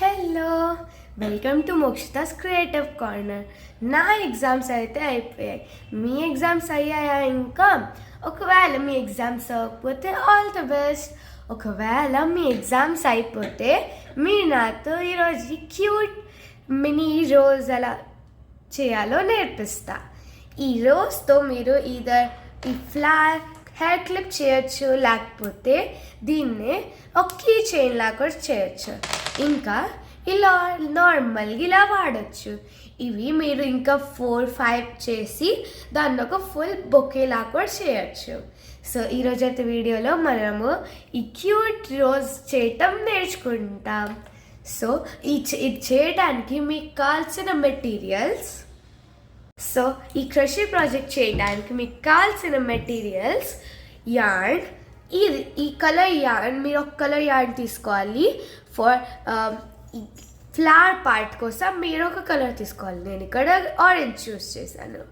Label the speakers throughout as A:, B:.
A: Hello, welcome to Mokshitha's creative corner. నా exams అయితే అయిపోయాయి. మీ ఎగ్జామ్స్ అయ్యాయా? ఇంకా ఒకవేళ మీ ఎగ్జామ్స్ అవ్వకపోతే ఆల్ ది బెస్ట్. ఒకవేళ మీ ఎగ్జామ్స్ అయిపోతే మీరు నాతో ఈరోజు క్యూట్ మినీ రోజ్ ఎలా చేయాలో నేర్పిస్తా. ఈ రోజుతో మీరు ఈ ఫ్లవర్ హెయిర్ క్లిప్ చేయొచ్చు, లేకపోతే దీన్నే ఒక కీ చైన్ లాగా కూడా చేయొచ్చు. ఇంకా ఇలా నార్మల్గా ఇలా వాడచ్చు. ఇవి మీరు ఇంకా 4-5 చేసి దాన్ని ఒక ఫుల్ బొకేలా కూడా చేయొచ్చు. సో ఈరోజైతే వీడియోలో మనము ఈ క్యూట్ రోజ్ చేయటం నేర్చుకుంటాం. సో ఇది చేయడానికి మీకు కావాల్సిన మెటీరియల్స్, సో ఈ క్రషీ ప్రాజెక్ట్ చేయడానికి మీకు కావాల్సిన మెటీరియల్స్ యార్న్. ఈ కలర్ యార్న్, మీరు ఒక కలర్ యార్న్ తీసుకోవాలి. ఫర్ ఈ ఫ్లవర్ పార్ట్ కోసం మీరు ఒక కలర్ తీసుకోవాలి. నేను ఇక్కడ ఆరెంజ్ చూస్ చేశాను.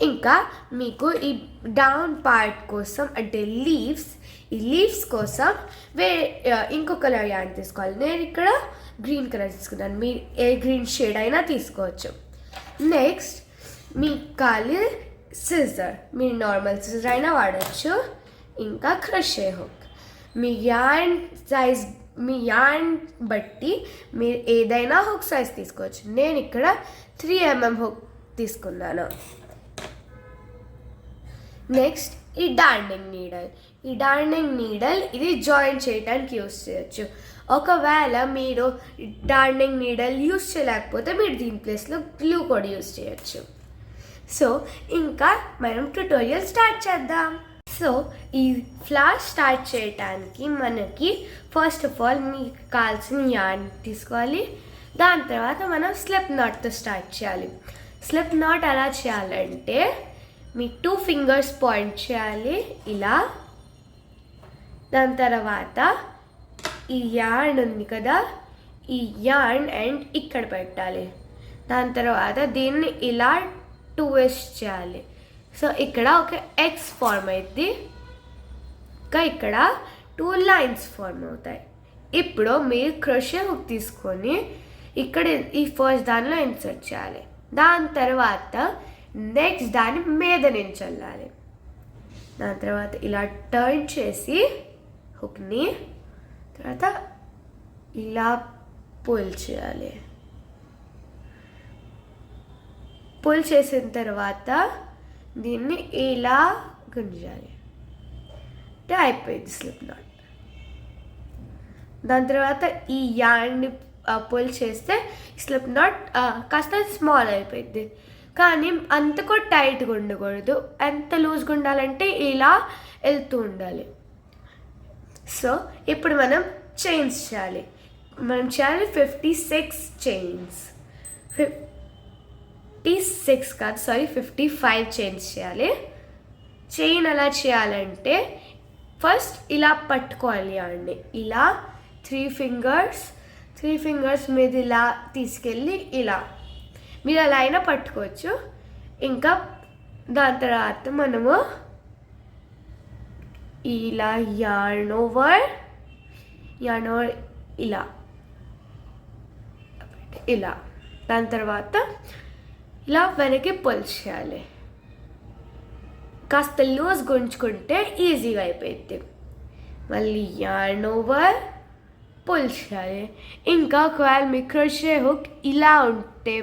A: ఇంకా మీకు ఈ డౌన్ పార్ట్ కోసం అంటే ఈ లీవ్స్ కోసం ఇంకో కలర్ యార్న్ తీసుకోవాలి. నేను ఇక్కడ గ్రీన్ కలర్ తీసుకున్నాను. మీరు ఏ గ్రీన్ షేడ్ అయినా తీసుకోవచ్చు. నెక్స్ట్ మీకు కావాలి సిజర్. మీరు నార్మల్ సిజర్ అయినా వాడచ్చు. ఇంకా క్రషే హుక్. మీ యార్న్ బట్టి మీరు ఏదైనా హుక్ సైజ్ తీసుకోవచ్చు. నేను ఇక్కడ 3mm హుక్ తీసుకున్నాను. నెక్స్ట్ ఈ డార్నింగ్ నీడల్ ఇది జాయిన్ చేయడానికి యూస్ చేయొచ్చు. ఒకవేళ మీరు డార్నింగ్ నీడల్ యూస్ చేయలేకపోతే మీరు దీని ప్లేస్లో గ్లూ కూడా యూస్ చేయొచ్చు. సో ఇంకా మనం ట్యుటోరియల్ స్టార్ట్ చేద్దాం. సో ఈ ఫ్లవర్ స్టార్ట్ చేయడానికి మనకి ఫస్ట్ ఆఫ్ ఆల్ మీకు కావాల్సిన యార్న్ తీసుకోవాలి. దాని తర్వాత మనం స్లిప్ నాట్తో స్టార్ట్ చేయాలి. స్లిప్ నాట్ ఎలా చేయాలంటే మీ 2 ఫింగర్స్ పాయింట్ చేయాలి ఇలా. దాని తర్వాత ఈ యార్న్ ఉంది కదా, ఈ యార్న్ అండ్ ఇక్కడ పెట్టాలి. దాని తర్వాత దీన్ని ఇలా ట్విస్ట్ చేయాలి. సో ఇక్కడ ఒక ఎక్స్ ఫార్మ్ అవుతుంది. ఇంకా ఇక్కడ 2 లైన్స్ ఫార్మ్ అవుతాయి. ఇప్పుడు మీరు క్రోషే హుక్ తీసుకొని ఇక్కడ ఈ ఫస్ట్ దానిలో ఇన్సర్ట్ చేయాలి. దాని తర్వాత నెక్స్ట్ దాని మీద నుంచి వెళ్ళాలి. దాని తర్వాత ఇలా టర్న్ చేసి హుక్ని తర్వాత ఇలా పుల్ చేయాలి. పుల్ చేసిన తర్వాత దీన్ని ఇలా గుంజాలి. అంటే అయిపోయింది స్లిప్ నాట్. దాని తర్వాత ఈ యార్న్ని పుల్ చేస్తే స్లిప్ నాట్ కాస్త స్మాల్ అయిపోయింది. కానీ అంత కూడా టైట్గా ఉండకూడదు. ఎంత లూజ్గా ఉండాలంటే ఇలా వెళ్తూ ఉండాలి. సో ఇప్పుడు మనం చైన్స్ చేయాలి. 56 చైన్స్. 55 చైన్స్ చేయాలి. చైన్ ఎలా చేయాలంటే ఫస్ట్ ఇలా పట్టుకోవాలి అండి. ఇలా 3 ఫింగర్స్ మీద ఇలా తీసుకెళ్ళి ఇలా మీరు అలా అయినా పట్టుకోవచ్చు. ఇంకా దాని తర్వాత మనము ఇలా yarn over ఇలా దాని తర్వాత ఇలా వెనక్కి పుల్ చేయాలి. కాస్త లూజ్ గుంజుకుంటే ఈజీగా అయిపోయింది. మళ్ళీ yarn over పుల్ చేయాలి. ఇంకా ఒకవేళ మీ క్రోషే హుక్ ఇలా ఉంటే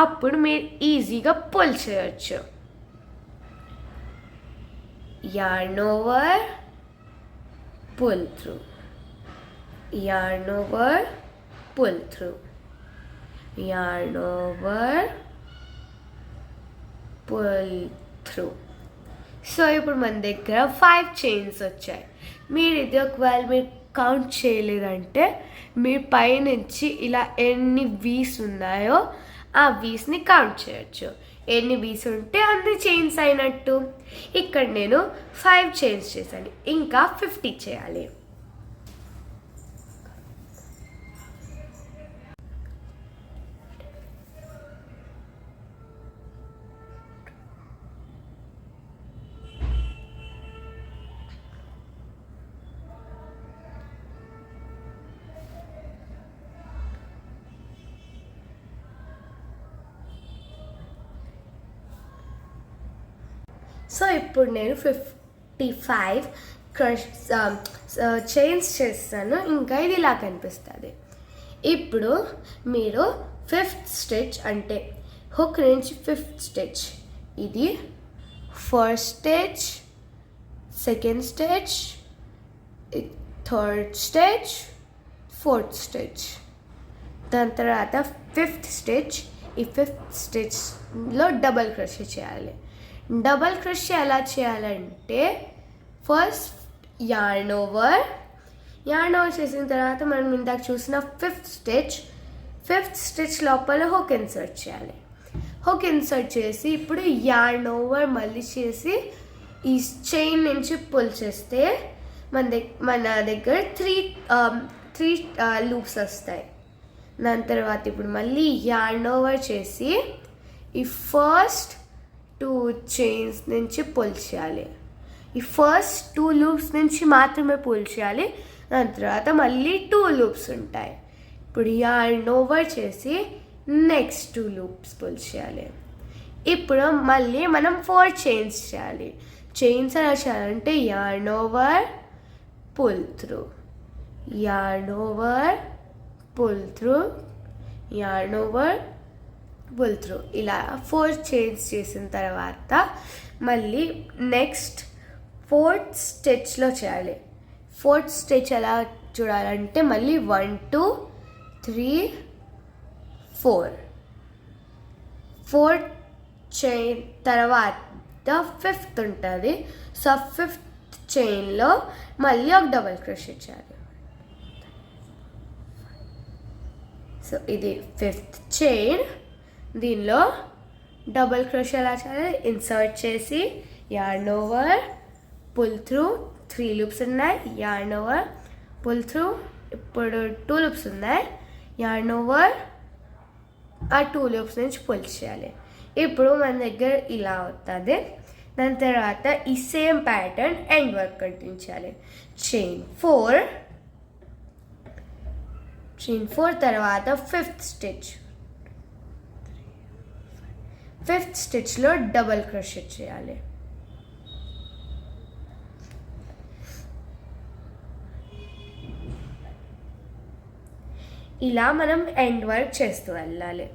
A: అప్పుడు మీరు ఈజీగా పుల్ చేయొచ్చు. yarn over pull through, yarn over pull through, yarn over pull through. So ఇప్పుడు మన దగ్గర 5 చైన్స్ వచ్చాయి. మీరు ఇది ఒకవేళ మీరు కౌంట్ చేయలేదంటే మీరు పైనుంచి ఇలా ఎన్ని వీస్ ఉన్నాయో ఆ వీస్ని కౌంట్ చేయొచ్చు. ఎన్ని వీస్ ఉంటే అన్ని చైన్స్ అయినట్టు. ఇక్కడ నేను 5 చైన్స్ చేశాను. ఇంకా 50 చేయాలి. సో ఇప్పుడు నేను 55 చైన్స్ చేస్తాను. ఇంకా ఇది ఇలా కనిపిస్తుంది. ఇప్పుడు మీరు 5th స్టిచ్ అంటే హుక్ నుంచి 5th స్టిచ్, ఇది 1st stitch, 2nd stitch, 3rd stitch, 4th stitch. దాని తర్వాత 5th స్టిచ్. ఈ 5th స్టిచ్లో డబల్ క్రోషే చేయాలి. డబల్ క్రోషే ఎలా చేయాలంటే ఫస్ట్ yarn over చేసిన తర్వాత మనం ఇందాక చూసిన 5th స్టిచ్ లోపల హుక్ ఇన్సర్ట్ చేయాలి. హుక్ ఇన్సర్ట్ చేసి ఇప్పుడు yarn over మళ్ళీ చేసి ఈ చైన్ నుంచి పుల్ చేస్తే మన దగ్గర త్రీ లూప్స్ వస్తాయి. దాని తర్వాత ఇప్పుడు మళ్ళీ yarn over చేసి ఈ ఫస్ట్ 2 చైన్స్ నుంచి పుల్ చేయాలి. ఈ ఫస్ట్ 2 లూప్స్ నుంచి మాత్రమే పుల్ చేయాలి. దాని తర్వాత మళ్ళీ 2 లూప్స్ ఉంటాయి. ఇప్పుడు yarn over చేసి నెక్స్ట్ 2 లూప్స్ పుల్ చేయాలి. ఇప్పుడు మళ్ళీ మనం 4 చైన్స్ చేయాలి. చైన్స్ ఎలా చేయాలంటే yarn over, pull through, yarn over, pull through, yarn over, pull through. ఇలా 4 చైన్స్ చేసిన తర్వాత మళ్ళీ నెక్స్ట్ 4th స్టిచ్లో చేయాలి. 4th స్టిచ్ ఎలా చూడాలంటే మళ్ళీ 1 2 3 4 చైన్ తర్వాత 5th ఉంటుంది. సో 5th చైన్లో మళ్ళీ ఒక డబల్ క్రోషే చేయాలి. సో ఇది 5th చైన్. దీనిలో డబల్ క్రోషే ఎలా చేయాలి? ఇన్సర్ట్ చేసి yarn over, pull through, 3 loops ఉన్నాయి. yarn over, pull through, ఇప్పుడు 2 లూప్స్ ఉన్నాయి. yarn over ఆ 2 లూప్స్ నుంచి పుల్ చేయాలి. ఇప్పుడు మన దగ్గర ఇలా అవుతుంది. దాని తర్వాత ఈ same pattern end work continue చేయాలి. చైన్ 4 తర్వాత 5th stitch. 5th స్టిచ్లో double crochet చేయాలి. ఇలా మనం ఎండ్ వర్క్ చేస్తూ వెళ్ళాలి.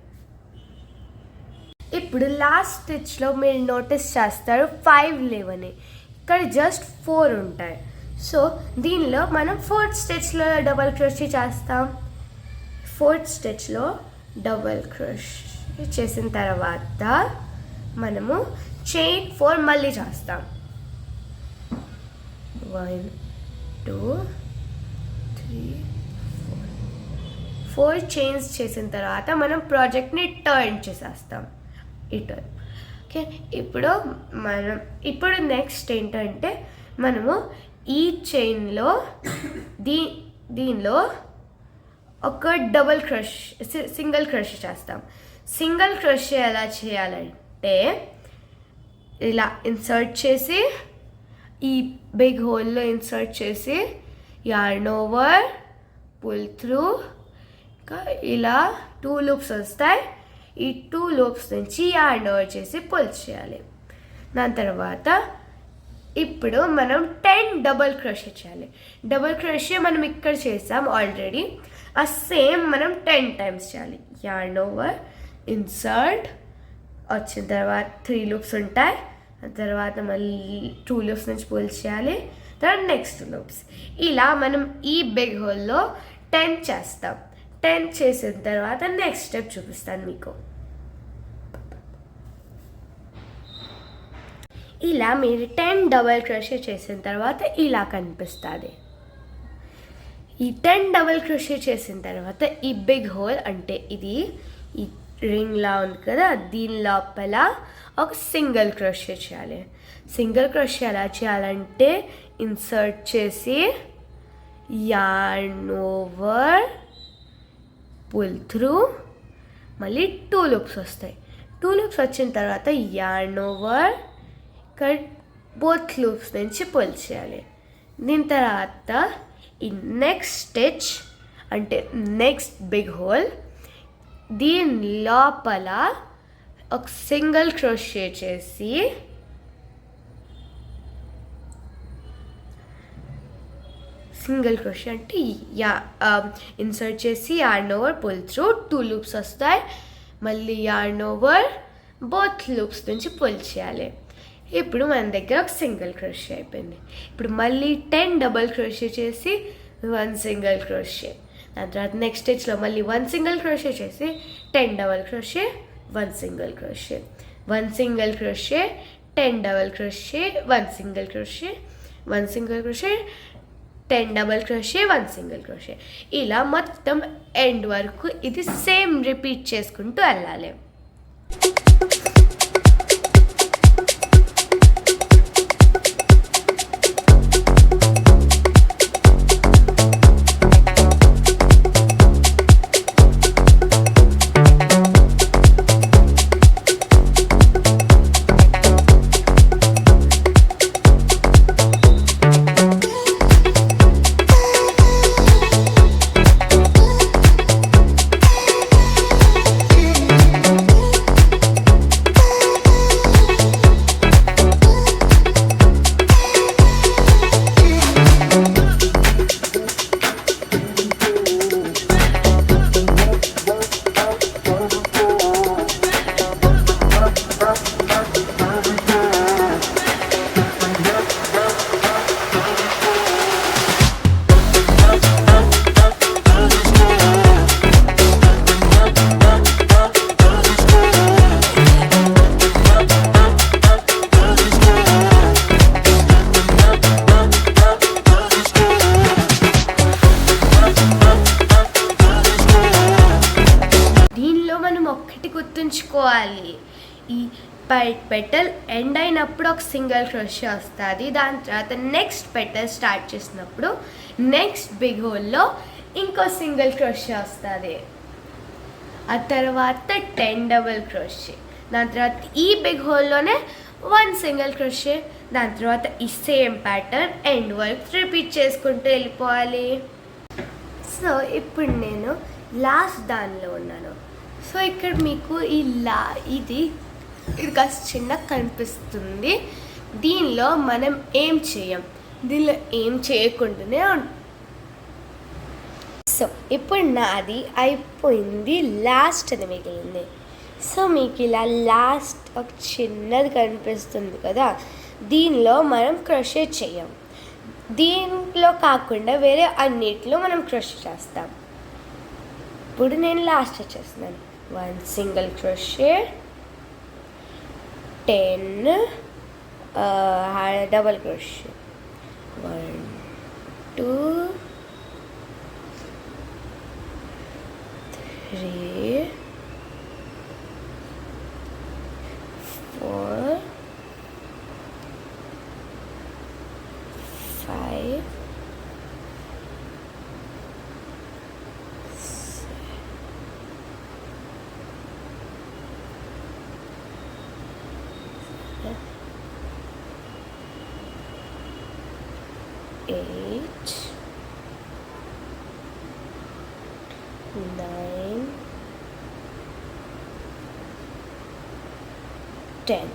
A: ఇప్పుడు లాస్ట్ స్టిచ్లో మీరు నోటీస్ చేస్తారు 5 లేవని. ఇక్కడ జస్ట్ 4 ఉంటాయి. సో దీనిలో మనం 4th స్టిచ్లో డబల్ క్రోషే చేస్తాం. 4th స్టిచ్లో డబల్ క్రోషే చేసిన తర్వాత మనము చైన్ 4 మళ్ళీ చేస్తాం. 1 2 3 4 చైన్స్ చేసిన తర్వాత మనం ప్రాజెక్ట్ని టర్న్ చేసేస్తాం. ఈ టర్న్ ఓకే. ఇప్పుడు నెక్స్ట్ ఏంటంటే మనము ఈ చైన్లో దీనిలో ఒక డబల్ క్రష్ సింగిల్ క్రష్ చేస్తాం. సింగిల్ క్రష్ ఎలా చేయాలంటే ఇలా ఇన్సర్ట్ చేసి ఈ బిగ్ హోల్లో ఇన్సర్ట్ చేసి yarn over, pull through, ఇలా 2 లూప్స్ వస్తాయి. ఈ 2 లూప్స్ నుంచి yarn over చేసి పుల్ చేయాలి. దాని తర్వాత ఇప్పుడు మనం 10 డబల్ క్రోషే చేయాలి. డబల్ క్రోషే మనం ఇక్కడ చేసాం ఆల్రెడీ. ఆ సేమ్ మనం 10 టైమ్స్ చేయాలి. yarn over, ఇన్సర్ట్ వచ్చిన తర్వాత 3 లూప్స్ ఉంటాయి. తర్వాత మళ్ళీ 2 లూప్స్ నుంచి పుల్ చేయాలి. తర్వాత నెక్స్ట్ లూప్స్. ఇలా మనం ఈ బిగ్ హోల్లో 10 చేస్తాం. 10 చేసిన తర్వాత నెక్స్ట్ స్టెప్ చూపిస్తాను మీకు. ఇలా మీరు 10 డబల్ క్రోషే చేసిన తర్వాత ఇలా కనిపిస్తుంది. ఈ 10 డబల్ క్రోషే చేసిన తర్వాత ఈ బిగ్ హోల్ అంటే ఇది ఈ రింగ్లా ఉంది కదా, దీని లోపల ఒక సింగిల్ క్రోషే చేయాలి. సింగిల్ క్రోషే ఎలా చేయాలంటే ఇన్సర్ట్ చేసి yarn over, pull through, మళ్ళీ 2 లూప్స్ వస్తాయి. 2 లూప్స్ వచ్చిన తర్వాత yarn over, బోత్ లూప్స్ నుంచి పుల్ చేయాలి. దీని తర్వాత ఈ నెక్స్ట్ స్టిచ్ అంటే నెక్స్ట్ బిగ్ హోల్, దీని లోపల ఒక సింగిల్ క్రోషే చేసి సింగిల్ క్రోషే అంటే ఇన్సర్ట్ చేసి yarn over pull through 2 loops వస్తాయి, మళ్ళీ yarn over both loops నుంచి పుల్ చేయాలి. ఇప్పుడు మన దగ్గర ఒక సింగిల్ క్రోషే అయిపోయింది. ఇప్పుడు మళ్ళీ 10 డబల్ క్రోషే చేసి 1 సింగిల్ క్రోషే, దాని తర్వాత నెక్స్ట్ స్టెచ్లో మళ్ళీ 1 సింగిల్ క్రోషే చేసి 10 double crochet 1 single crochet, 1 single crochet 10 double crochet 1 single crochet, 1 single crochet 10 double crochet 1 single crochet. ఇలా మొత్తం ఎండ్ వరకు ఇది సేమ్ రిపీట్ చేసుకుంటూ వెళ్ళాలి. గుర్తుంచుకోవాలి, ఈ పెటల్ ఎండ్ అయినప్పుడు ఒక సింగిల్ క్రోషే వస్తుంది, దాని తర్వాత నెక్స్ట్ పెటల్ స్టార్ట్ చేసినప్పుడు నెక్స్ట్ బిగ్ హోల్లో ఇంకో సింగిల్ క్రోషే వస్తుంది, ఆ తర్వాత 10 డబల్ క్రోషే, దాని తర్వాత ఈ బిగ్ హోల్లోనే 1 సింగిల్ క్రోషే, దాని తర్వాత ఈ సేమ్ ప్యాటర్న్ ఎండ్ వరకు రిపీట్ చేసుకుంటూ వెళ్ళిపోవాలి. సో ఇప్పుడు నేను లాస్ట్ దానిలో ఉన్నాను. సో ఇక్కడ మీకు ఇది కాస్త చిన్నగా కనిపిస్తుంది. దీనిలో మనం ఏం చేయం, దీనిలో ఏం చేయకుండానే సో ఇప్పుడు నాది అయిపోయింది, లాస్ట్ అని మిగిలింది. సో మీకు ఇలా లాస్ట్ ఒక చిన్నది కనిపిస్తుంది కదా, దీనిలో మనం క్రోషే చేయం. దీంట్లో కాకుండా వేరే అన్నిట్లో మనం క్రోషే చేస్తాం. ఇప్పుడు నేను లాస్ట్ వచ్చేస్తున్నాను. 1 సింగిల్ క్రోషే, 10 డబల్ క్రోషే, 1 2 3 4 5 8 9 10.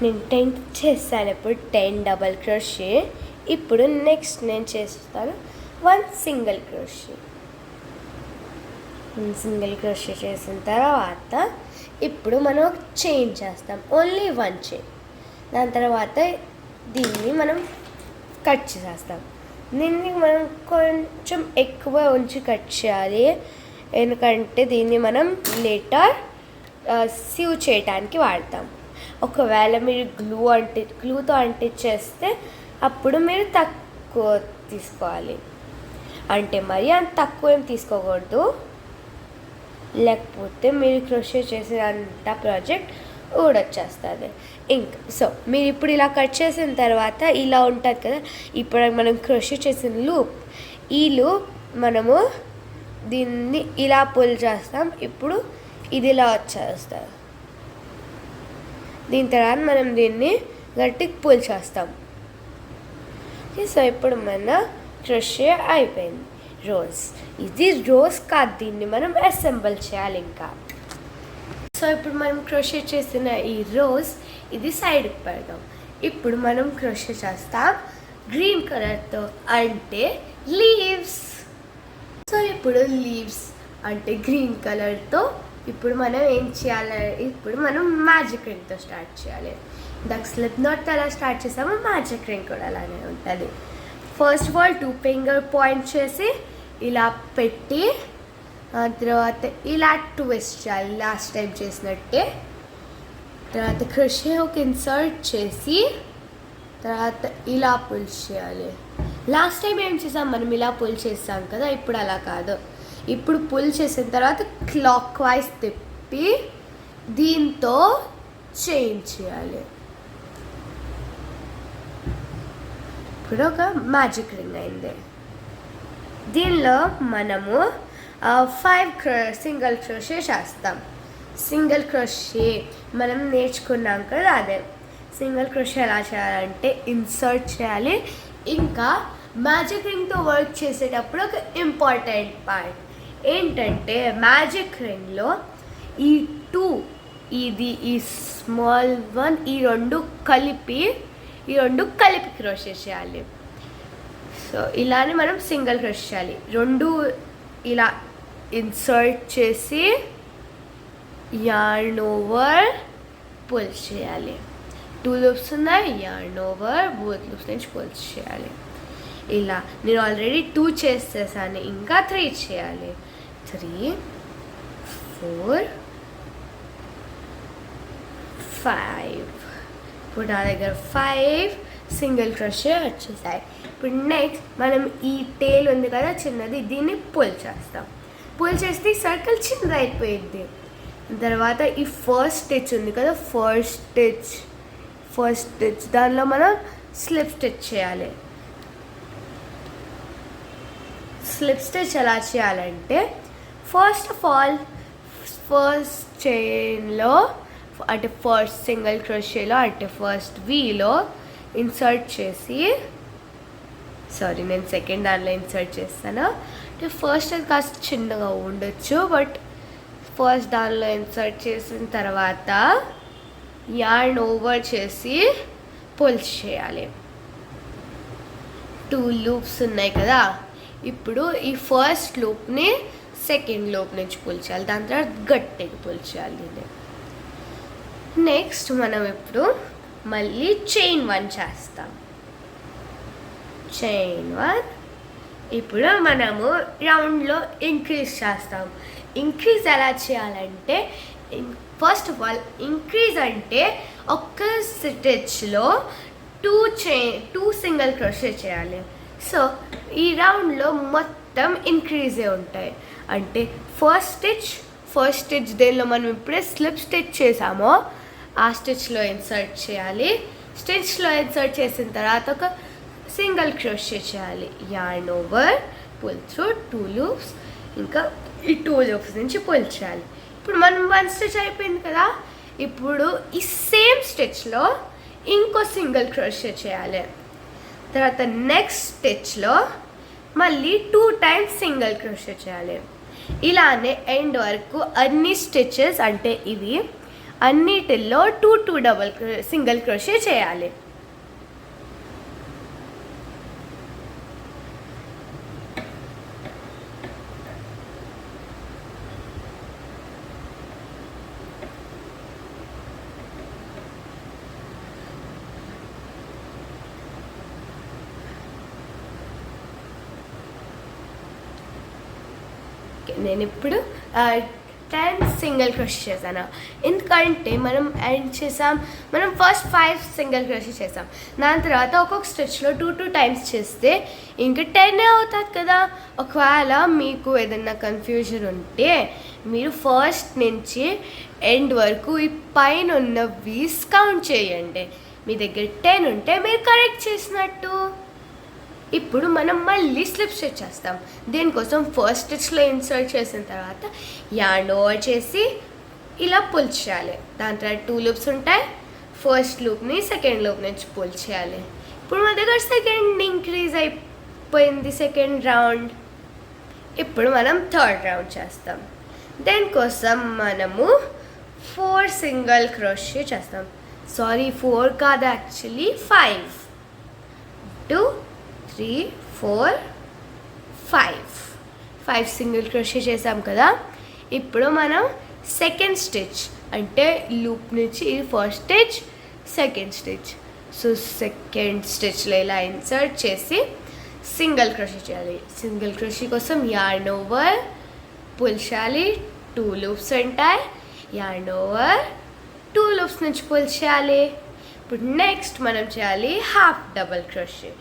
A: నేను 10 చేస్తాను. ఇప్పుడు 10 డబల్ క్రోషే. ఇప్పుడు నెక్స్ట్ నేను చేస్తాను 1 సింగిల్ క్రోషే. సింగిల్ క్రోషే చేసిన తర్వాత ఇప్పుడు మనం చైన్ చేస్తాం, ఓన్లీ 1 చైన్. దాని తర్వాత దీన్ని మనం కట్ చేసేస్తాం. దీన్ని మనం కొంచెం ఎక్కువ ఉంచి కట్ చేయాలి, ఎందుకంటే దీన్ని మనం లేటర్ సీవ్ చేయడానికి వాడతాం. ఒకవేళ మీరు గ్లూతో అంటించేస్తే అప్పుడు మీరు తక్కువ తీసుకోవాలి, అంటే మరి అంత తక్కువ ఏం తీసుకోకూడదు, లేకపోతే మీరు క్రోషే చేసినంత ప్రాజెక్ట్ ఊడొచ్చేస్తుంది. ఇంకా సో మీరు ఇప్పుడు ఇలా కట్ చేసిన తర్వాత ఇలా ఉంటుంది కదా, ఇప్పుడు మనం క్రోషే చేసిన లూప్, ఈ లూప్ మనము దీన్ని ఇలా పుల్ చేస్తాం. ఇప్పుడు ఇది ఇలా వచ్చేస్తుంది. దీని తర్వాత మనం దీన్ని గట్టిగా పుల్ చేస్తాం. సో ఇప్పుడు మన క్రోషే అయిపోయింది. రోజ్, ఇది రోజ్ కాదు, దీన్ని మనం అసెంబుల్ చేయాలి ఇంకా. సో ఇప్పుడు మనం క్రోషే చేసిన ఈ రోజ్ ఇది సైడ్కి పెడదాం. ఇప్పుడు మనం క్రోషే చేస్తాం గ్రీన్ కలర్తో, అంటే లీవ్స్. సో ఇప్పుడు లీవ్స్ అంటే గ్రీన్ కలర్తో ఇప్పుడు మనం ఏం చేయాలి, ఇప్పుడు మనం మ్యాజిక్ రింగ్తో స్టార్ట్ చేయాలి. ఇందాక స్లిప్ నాట్తో ఎలా స్టార్ట్ చేసామో మ్యాజిక్ రింగ్ కూడా అలానే ఉంటుంది. First of all 2 finger point చేసి ఇలా పెట్టి తర్వాత ఇలా ట్విస్ట్ చేయాలి లాస్ట్ టైం చేసినట్టే. తర్వాత క్రోషే హుక్ ఇన్సర్ట్ చేసి తర్వాత ఇలా పుల్ చేయాలి. లాస్ట్ టైం ఏం చేసాం, మనం ఇలా పుల్ చేస్తాం కదా, ఇప్పుడు అలా కాదు. ఇప్పుడు పుల్ చేసిన తర్వాత క్లాక్ వైజ్ తిప్పి దీంతో చేంజ్ చేయాలి. ఇప్పుడు ఒక మ్యాజిక్ రింగ్ అయింది. దీనిలో మనము 5 సింగిల్ క్రోషే చేస్తాం. సింగిల్ క్రోషే మనం నేర్చుకున్నాం కదా, అదే సింగిల్ క్రోషే ఎలా చేయాలంటే ఇన్సర్ట్ చేయాలి. ఇంకా మ్యాజిక్ రింగ్తో వర్క్ చేసేటప్పుడు ఒక ఇంపార్టెంట్ పార్ట్ ఏంటంటే మ్యాజిక్ రింగ్లో ఈ 2 ఈ స్మాల్ వన్ ఈ రెండు కలిపి క్రోషే చేయాలి. సో ఇలానే మనం సింగిల్ క్రోషే చేయాలి. 2 ఇలా ఇన్సర్ట్ చేసి yarn ఓవర్ పుల్ చేయాలి. 2 లూప్స్ ఉన్నాయి, yarn ఓవర్ బోత్ లూప్స్ నుంచి పుల్ చేయాలి. ఇలా నేను ఆల్రెడీ 2 చేసేసాను, ఇంకా 3 చేయాలి. 3 4 5. ఇప్పుడు నా దగ్గర 5 సింగిల్ క్రోషే వచ్చేసాయి. ఇప్పుడు నెక్స్ట్ మనం ఈ టేల్ ఉంది కదా చిన్నది, దీన్ని పుల్ చేస్తాం. పుల్ చేస్తే సర్కిల్ చిన్నది అయిపోయింది. తర్వాత ఈ ఫస్ట్ స్టిచ్ ఉంది కదా, ఫస్ట్ స్టిచ్ దానిలో మనం స్లిప్ స్టిచ్ చేయాలి. స్లిప్ స్టిచ్ ఎలా చేయాలంటే ఫస్ట్ ఆఫ్ ఆల్ ఫస్ట్ చైన్లో అంటే ఫస్ట్ సింగిల్ క్రోషేలో అంటే ఫస్ట్ వీలో ఇన్సర్ట్ చేసి, సారీ నేను సెకండ్ దానిలో ఇన్సర్ట్ చేస్తాను. అంటే ఫస్ట్ అది కాస్త చిన్నగా ఉండొచ్చు, బట్ ఫస్ట్ దానిలో ఇన్సర్ట్ చేసిన తర్వాత yarn ఓవర్ చేసి పుల్ చేయాలి. 2 లూప్స్ ఉన్నాయి కదా, ఇప్పుడు ఈ ఫస్ట్ లూప్ని సెకండ్ లూప్ నుంచి పుల్ చేయాలి, దాని తర్వాత గట్టిగా పుల్ చేయాలి దీన్ని. నెక్స్ట్ మనం ఇప్పుడు మళ్ళీ చైన్ 1 చేస్తాం. చైన్ 1 ఇప్పుడు మనము రౌండ్లో ఇంక్రీజ్ చేస్తాం. ఇంక్రీజ్ ఎలా చేయాలంటే ఫస్ట్ ఆఫ్ ఆల్ ఇంక్రీజ్ అంటే ఒక్క స్టిచ్లో 2 సింగిల్ క్రోషే చేయాలి. సో ఈ రౌండ్లో మొత్తం ఇంక్రీజే ఉంటాయి. అంటే ఫస్ట్ స్టిచ్ దేనిలో మనం ఇప్పుడే స్లిప్ స్టిచ్ చేసామో ఆ స్టిచ్లో ఇన్సర్ట్ చేయాలి. స్టిచ్లో ఇన్సర్ట్ చేసిన తర్వాత ఒక సింగిల్ క్రోషే చేయాలి. yarn over pull through 2 loops, ఇంకా ఈ 2 లూప్స్ నుంచి పుల్ చేయాలి. ఇప్పుడు మనం 1 స్టిచ్ అయిపోయింది కదా, ఇప్పుడు ఈ సేమ్ స్టిచ్లో ఇంకో సింగిల్ క్రోషే చేయాలి. తర్వాత నెక్స్ట్ స్టిచ్లో మళ్ళీ 2 టైమ్స్ సింగిల్ క్రోషే చేయాలి. ఇలానే ఎండ్ వరకు అన్ని స్టిచెస్ అంటే ఇవి అన్నిటిల్లో 2 డబుల్ సింగిల్ క్రోషే చేయాలి. నేను ఇప్పుడు 10 సింగిల్ క్రోషే చేశాను. ఎందుకంటే మనం ఫస్ట్ 5 సింగిల్ క్రోషే చేసాం, దాని తర్వాత ఒక్కొక్క స్టిచ్లో 2 టైమ్స్ చేస్తే ఇంకా 10 అవుతుంది కదా. ఒకవేళ మీకు ఏదైనా కన్ఫ్యూజన్ ఉంటే మీరు ఫస్ట్ నుంచి ఎండ్ వరకు ఈ పైన ఉన్నవి కౌంట్ చేయండి. మీ దగ్గర 10 ఉంటే మీరు కరెక్ట్ చేసినట్టు. ఇప్పుడు మనం మళ్ళీ స్లిప్ స్టిచ్ చేస్తాం. దీనికోసం ఫస్ట్ స్టిచ్లో ఇన్సర్ట్ చేసిన తర్వాత yarn ఓవర్ చేసి ఇలా పుల్ చేయాలి. దాని తర్వాత 2 లూప్స్ ఉంటాయి, ఫస్ట్ లూప్ని సెకండ్ లూప్ నుంచి పుల్ చేయాలి. ఇప్పుడు మన దగ్గర సెకండ్ ఇంక్రీజ్ అయిపోయింది, సెకండ్ రౌండ్. ఇప్పుడు మనం థర్డ్ రౌండ్ చేస్తాం. దీనికోసం మనము 4 సింగిల్ క్రోషే చేస్తాం. సారీ 4 కాదు, యాక్చువల్లీ 5. 2 3 4 5 సింగిల్ క్రోషే చేసాం కదా. ఇప్పుడు మనం సెకండ్ స్టిచ్ అంటే లూప్ నుంచి ఇది first stitch, second stitch. So second స్టిచ్లో ఇలా ఇన్సర్ట్ చేసి సింగిల్ క్రోషే చేయాలి. సింగిల్ క్రోషే కోసం యార్న్ ఓవర్ పుల్ చేయాలి, 2 లూప్స్ ఉంటాయి. యార్న్ ఓవర్ 2 లూప్స్ నుంచి పుల్ చేయాలి. ఇప్పుడు నెక్స్ట్ మనం చేయాలి half double crochet.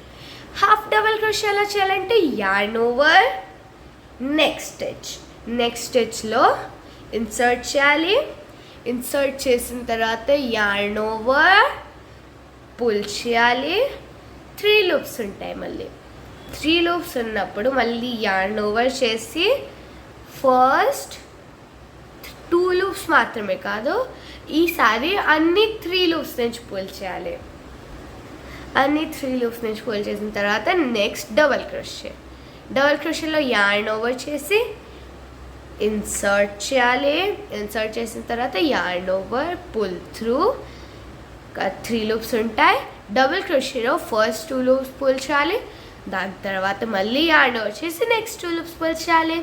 A: Half double crochet ఎలా చేయాలంటే యార్న్ ఓవర్ నెక్స్ట్ స్టిచ్లో ఇన్సర్ట్ చేయాలి. ఇన్సర్ట్ చేసిన తర్వాత యార్న్ ఓవర్ పుల్ చేయాలి. 3 లూప్స్ ఉంటాయి. మళ్ళీ 3 లూప్స్ ఉన్నప్పుడు మళ్ళీ యార్న్ ఓవర్ చేసి ఫస్ట్ 2 లూప్స్ మాత్రమే కాదు, ఈసారి అన్ని 3 లూప్స్ నుంచి పుల్ చేయాలి. అన్ని 3 లూప్స్ నుంచి పుల్ చేసిన తర్వాత నెక్స్ట్ డబల్ క్రోషేలో యార్న్ ఓవర్ చేసి ఇన్సర్ట్ చేయాలి. ఇన్సర్ట్ చేసిన తర్వాత yarn over pull through 3 loops ఉంటాయి. డబుల్ క్రోషేలో ఫస్ట్ 2 లూప్స్ పుల్ చేయాలి. దాని తర్వాత మళ్ళీ యార్న్ ఓవర్ చేసి నెక్స్ట్ 2 లూప్స్ పుల్ చేయాలి.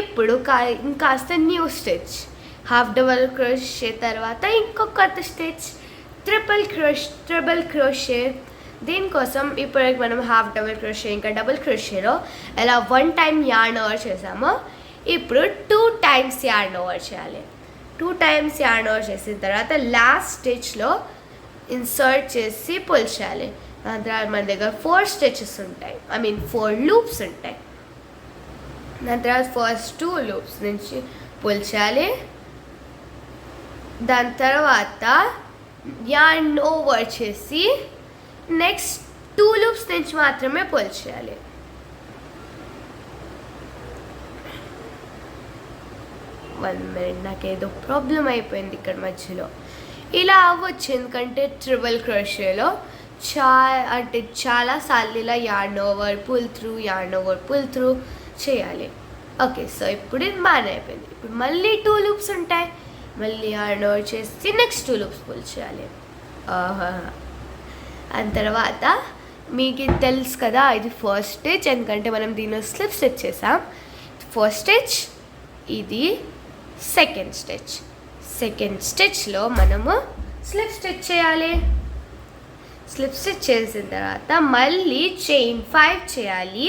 A: ఇప్పుడు ఇంకాస్త new stitch, half double crochet తర్వాత ఇంకొక స్టిచ్ ట్రిపుల్ క్రోషే. దీనికోసం ఇప్పుడు మనం హాఫ్ డబల్ క్రోషే ఇంకా డబుల్ క్రోషేలో ఎలా 1 టైం యార్న్ ఓవర్ చేసామో ఇప్పుడు 2 టైమ్స్ యార్న్ ఓవర్ చేయాలి. 2 టైమ్స్ యార్న్ ఓవర్ చేసిన తర్వాత లాస్ట్ స్టిచ్లో ఇన్సర్ట్ చేసి పుల్ చేయాలి. దాని తర్వాత మన దగ్గర 4 స్టిచెస్ ఉంటాయి, 4 లూప్స్ ఉంటాయి. దాని తర్వాత ఫస్ట్ 2 లూప్స్ నుంచి పుల్ చేయాలి. దాని తర్వాత యార్న్ ఓవర్ చేసి నెక్స్ట్ 2 లూప్స్ నుంచి మాత్రమే పుల్ చేయాలి. నాకేదో ప్రాబ్లం అయిపోయింది ఇక్కడ మధ్యలో. ఇలా అవ్వచ్చు ఎందుకంటే ట్రిపుల్ క్రోషేలో చాలాసార్లు ఇలా యార్న్ ఓవర్ పుల్ త్రూ చేయాలి. ఓకే, సో ఇప్పుడు ఇది బాగానే అయిపోయింది. ఇప్పుడు మళ్ళీ 2 లూప్స్ ఉంటాయి. మళ్ళీ యార్న్ ఓవర్ చేసి నెక్స్ట్ 2 లూప్స్ పుల్ చేయాలి. దాని తర్వాత మీకు తెలుసు కదా, ఇది ఫస్ట్ స్టిచ్ ఎందుకంటే మనం దీనిలో స్లిప్ స్టిచ్ చేసాం. ఫస్ట్ స్టిచ్, ఇది సెకండ్ స్టిచ్లో మనము స్లిప్ స్టిచ్ చేయాలి. స్లిప్ స్టిచ్ చేసిన తర్వాత మళ్ళీ చైన్ 5 చేయాలి.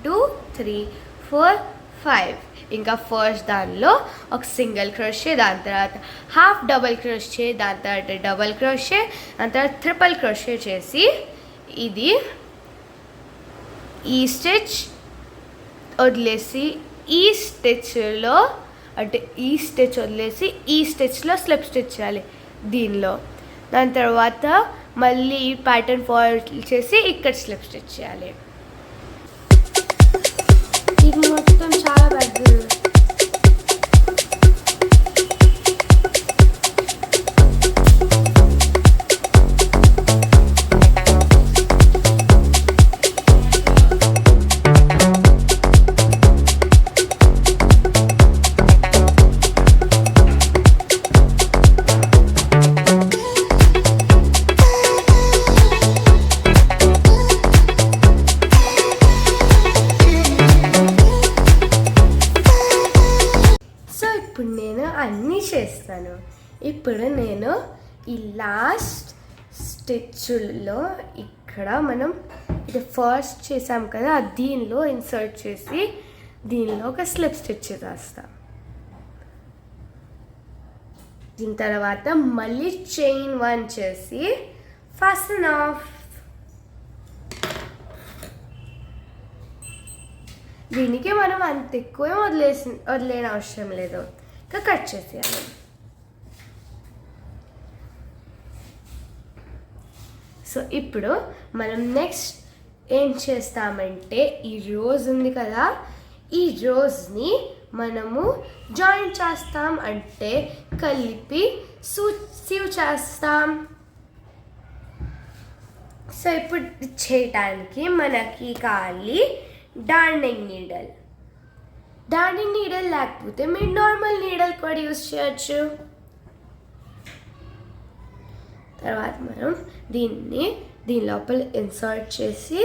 A: 2 3 4 5. ఇంకా ఫస్ట్ దానిలో ఒక సింగిల్ క్రోషే, దాని తర్వాత హాఫ్ డబల్ క్రోషే, దాని తర్వాత డబల్ క్రోషే, దాని తర్వాత ట్రిపుల్ క్రోషే చేసి ఇది ఈ స్టిచ్ వదిలేసి ఈ స్టిచ్లో ఈ స్టిచ్లో స్లిప్ స్టిచ్ చేయాలి దీనిలో. దాని తర్వాత మళ్ళీ ఈ ప్యాటర్న్ ఫార్వర్డ్ చేసి ఇక్కడ స్లిప్ స్టిచ్ చేయాలి. ఇది మొత్తం చాలా పెద్దది. అన్నీ చేస్తాను. ఇప్పుడు నేను ఈ లాస్ట్ స్టిచ్లో ఇక్కడ మనం ఇది ఫస్ట్ చేసాం కదా, దీనిలో ఇన్సర్ట్ చేసి దీనిలో ఒక స్లిప్ స్టిచ్ చేస్తాం. దీని తర్వాత మళ్ళీ చైన్ 1 చేసి ఫాస్టన్ ఆఫ్. దీనికి మనం అంత ఎక్కువ వదిలేని అవసరం లేదు, ఇంకా కట్ చేసేయాలి. సో ఇప్పుడు మనం నెక్స్ట్ ఏం చేస్తామంటే ఈ రోజ్ ఉంది కదా, ఈ రోజ్ని మనము జాయింట్ చేస్తాం, అంటే కలిపి సీవ్ చేస్తాం. సో ఇప్పుడు చేయటానికి మనకి కావాలి డార్నింగ్ నీడల్. డార్నింగ్ నీడల్ లేకపోతే మీరు నార్మల్ నీడల్ కూడా యూజ్ చేయొచ్చు. తర్వాత మనం దీన్ని దీని లోపల ఇన్సర్ట్ చేసి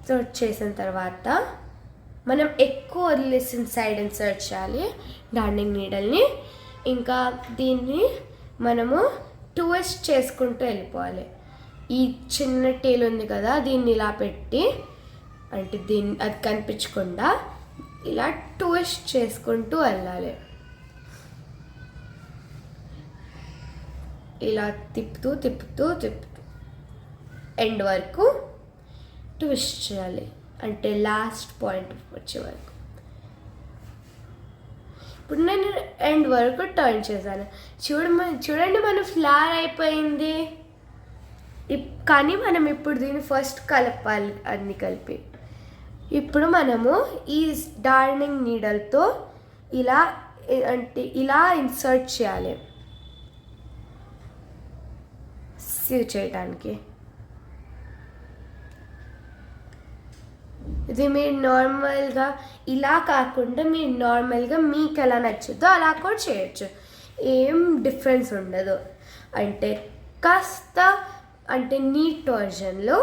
A: ఇన్సర్ట్ చేసిన తర్వాత మనం ఎక్కువ వదిలేసిన సైడ్ ఇన్సర్ట్ చేయాలి డార్నింగ్ నీడల్ని. ఇంకా దీన్ని మనము ట్విస్ట్ చేసుకుంటూ వెళ్ళిపోవాలి. ఈ చిన్న టేల్ ఉంది కదా, దీన్ని ఇలా పెట్టి అంటే అది కనిపించకుండా ఇలా ట్విస్ట్ చేసుకుంటూ వెళ్ళాలి. ఇలా తిప్పుతూ తిప్పుతూ తిప్పుతూ ఎండ్ వరకు ట్విస్ట్ చేయాలి, అంటే లాస్ట్ పాయింట్ వచ్చే వరకు. ఇప్పుడు నేను ఎండ్ వరకు టర్న్ చేశాను. చూడండి మన ఫ్లవర్ అయిపోయింది. కానీ మనం ఇప్పుడు దీన్ని ఫస్ట్ కలపాలి, అన్ని కలిపి. ఇప్పుడు మనము ఈ డార్నింగ్ నీడల్తో ఇలా అంటే ఇలా ఇన్సర్ట్ చేయాలి సీవ్ చేయడానికి. ఇది మీరు నార్మల్గా ఇలా కాకుండా మీరు నార్మల్గా మీకు ఎలా నచ్చుద్దో అలా కూడా చేయొచ్చు, ఏం డిఫరెన్స్ ఉండదు. అంటే కాస్త అంటే నీట్ వర్జన్లో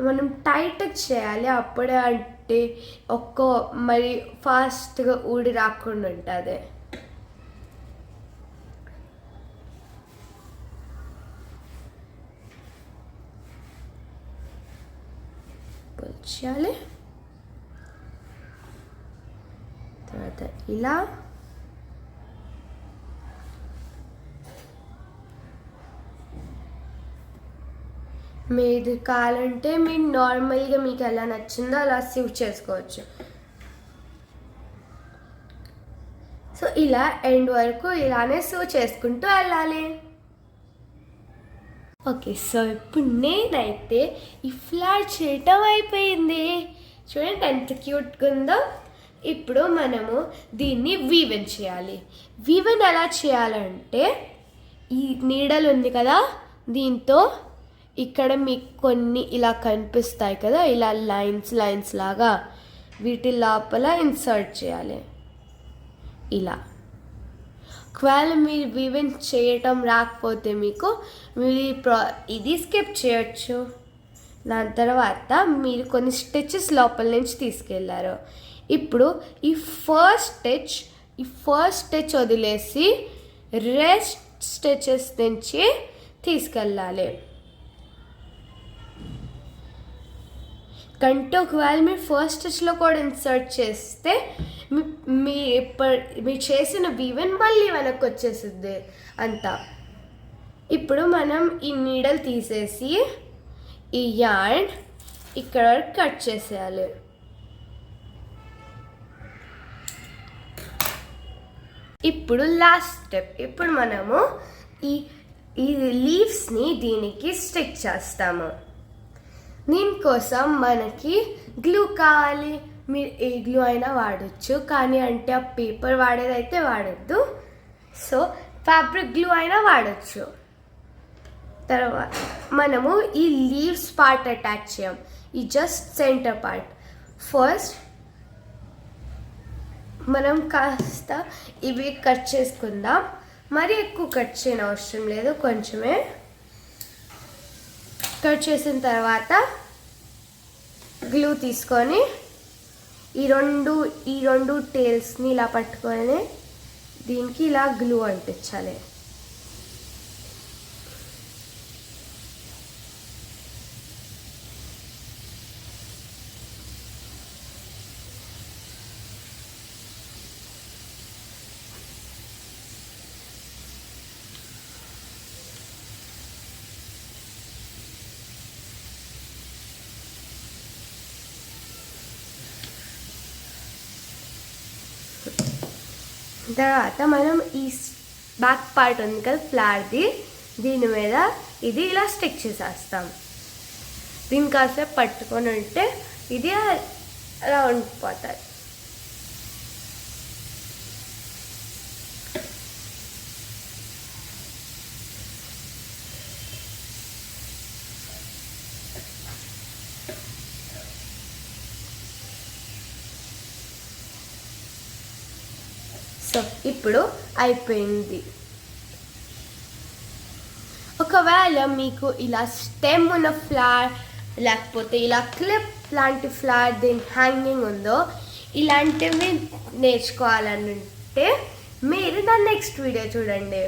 A: మనం టైట్గా చేయాలి, అప్పుడే అంటే మరి ఫాస్ట్గా ఊడి రాకుండా ఉంటుంది. చేయాలి. తర్వాత ఇలా మీరు కావాలంటే మీరు నార్మల్గా మీకు ఎలా నచ్చిందో అలా సీవ్ చేసుకోవచ్చు. సో ఇలా ఎండ్ వరకు ఇలానే సీవ్ చేసుకుంటూ వెళ్ళాలి. ఓకే, సో ఇప్పుడు నేనైతే ఈ ఫ్లవర్ చేయటం అయిపోయింది. చూడండి ఎంత క్యూట్గా ఉందో. ఇప్పుడు మనము దీన్ని వీవెన్ చేయాలి. వీవెన్ ఎలా చేయాలంటే ఈ నీడలు ఉంది కదా, దీంతో ఇక్కడ మీకు కొన్ని ఇలా కనిపిస్తాయి కదా, ఇలా లైన్స్ లాగా, వీటి లోపల ఇన్సర్ట్ చేయాలి ఇలా. ఒకవేళ మీరు వీవెన్ చేయటం రాకపోతే మీరు ఇది స్కిప్ చేయొచ్చు. దాని తర్వాత మీరు కొన్ని స్టిచెస్ లోపల నుంచి తీసుకెళ్ళారు. ఇప్పుడు ఈ ఫస్ట్ స్టిచ్ వదిలేసి రెస్ట్ స్టిచెస్ నుంచి తీసుకెళ్ళాలి. కంటే ఒకవేళ మీరు ఫస్ట్ స్టిచ్లో కూడా ఇన్సర్ట్ చేస్తే మీరు చేసిన వీవెన్ మళ్ళీ వెనక్కి వచ్చేస్తుంది అంతా. ఇప్పుడు మనం ఈ నీడల్ తీసేసి ఈ యార్న్ ఇక్కడ వరకు కట్ చేసేయాలి. ఇప్పుడు లాస్ట్ స్టెప్. ఇప్పుడు మనము ఈ లీవ్స్ని దీనికి స్టిక్ చేస్తాము. దీనికోసం మనకి గ్లూ కావాలి. మీరు ఏ గ్లూ అయినా వాడచ్చు, కానీ అంటే ఆ పేపర్ వాడేదైతే వాడద్దు. సో ఫ్యాబ్రిక్ గ్లూ అయినా వాడచ్చు. తర్వాత మనము ఈ లీవ్స్ పార్ట్ అటాచ్ చేయం, ఈ జస్ట్ సెంటర్ పార్ట్. ఫస్ట్ మనం కాస్త ఇవి కట్ చేసుకుందాం. మరీ ఎక్కువ కట్ చేయని అవసరం లేదు, కొంచెమే కట్ చేసిన తర్వాత గ్లూ తీసుకొని ఈ రెండు టేల్స్ని ఇలా పట్టుకొని దీనికి ఇలా గ్లూ అంటించాలి. తర్వాత మనం ఈ బ్యాక్ పార్ట్ ఉంది కదా ఫ్లవర్ది, దీని మీద ఇది ఇలా స్టిక్ చేసేస్తాం. దీన్ని కాసేపు పట్టుకొని ఉంటే ఇది అలా ఉండిపోతుంది. సో ఇప్పుడు అయిపోయింది. ఒకవేళ మీకు ఇలా స్టెమ్ ఉన్న ఫ్లవర్ లేకపోతే ఇలా క్లిప్ లాంటి ఫ్లవర్ దీని హ్యాంగింగ్ ఉందో ఇలాంటివి నేర్చుకోవాలంటే మీరు నా నెక్స్ట్ వీడియో చూడండి.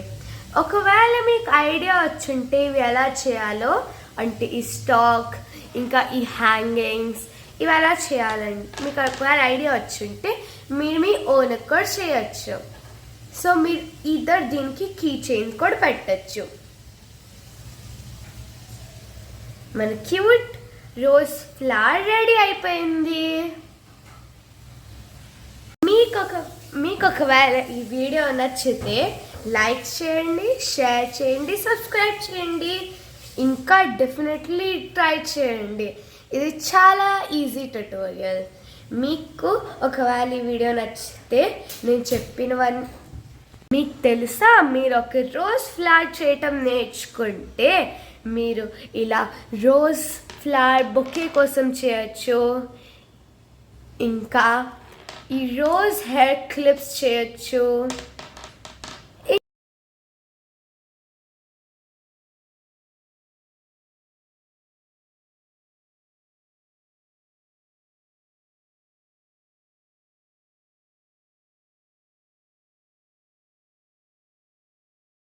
A: ఒకవేళ మీకు ఐడియా వచ్చుంటే ఇవి ఎలా చేయాలో, అంటే ఈ స్టాక్ ఇంకా ఈ హ్యాంగింగ్స్ ఇవి ఎలా చేయాలంటే మీకు ఒకవేళ ఐడియా వచ్చుంటే మీరు మీ ఓన్ కూడా చేయొచ్చు. సో మీరు ఇద్దరు దీనికి కీ చైన్స్ కూడా పెట్టచ్చు. మన క్యూట్ రోజ్ ఫ్లవర్ రెడీ అయిపోయింది. మీకు ఒకవేళ ఈ వీడియో నచ్చితే లైక్ చేయండి, షేర్ చేయండి, సబ్స్క్రైబ్ చేయండి, ఇంకా డెఫినెట్లీ ట్రై చేయండి. ఇది చాలా ఈజీ ట్యుటోరియల్. మీకు ఒకవేళ ఈ వీడియో నచ్చితే నేను చెప్పినవన్నీ మీకు తెలుసా, మీరు ఒక రోజ్ ఫ్లవర్ చేయటం నేర్చుకుంటే మీరు ఇలా రోజ్ ఫ్లవర్ బొకే కోసం చేయొచ్చు, ఇంకా ఈ రోజ్ హెయిర్ క్లిప్స్ చేయొచ్చు.